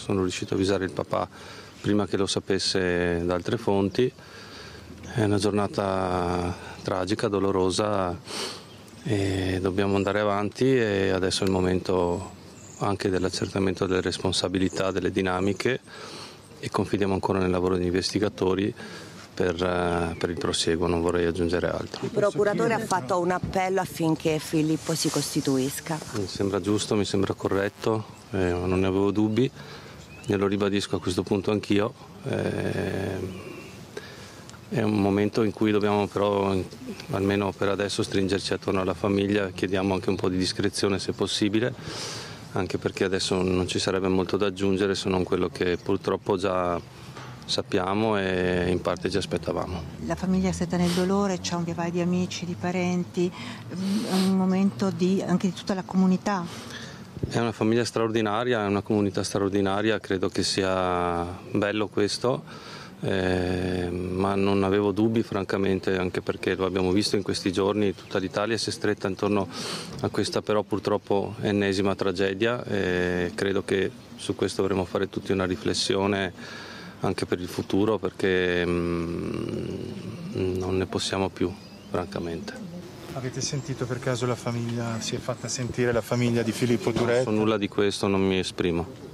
sono riuscito a avvisare il papà prima che lo sapesse da altre fonti. È una giornata tragica, dolorosa, e dobbiamo andare avanti, e adesso è il momento anche dell'accertamento delle responsabilità, delle dinamiche, e confidiamo ancora nel lavoro degli investigatori per il prosieguo, non vorrei aggiungere altro. Il procuratore ha fatto un appello affinché Filippo si costituisca. Mi sembra giusto, mi sembra corretto, non ne avevo dubbi, glielo ribadisco a questo punto anch'io. È un momento in cui dobbiamo però, almeno per adesso, stringerci attorno alla famiglia. Chiediamo anche un po' di discrezione se possibile, anche perché adesso non ci sarebbe molto da aggiungere se non quello che purtroppo già sappiamo e in parte ci aspettavamo. La famiglia è stata nel dolore, c'è un via vai di amici, di parenti, è un momento anche di tutta la comunità. È una famiglia straordinaria, è una comunità straordinaria, credo che sia bello questo, ma non avevo dubbi francamente, anche perché lo abbiamo visto in questi giorni, tutta l'Italia si è stretta intorno a questa però purtroppo ennesima tragedia, e credo che su questo dovremo fare tutti una riflessione anche per il futuro, perché non ne possiamo più, francamente. Avete sentito per caso la famiglia, si è fatta sentire la famiglia di Filippo Turetta? Non so nulla di questo, non mi esprimo.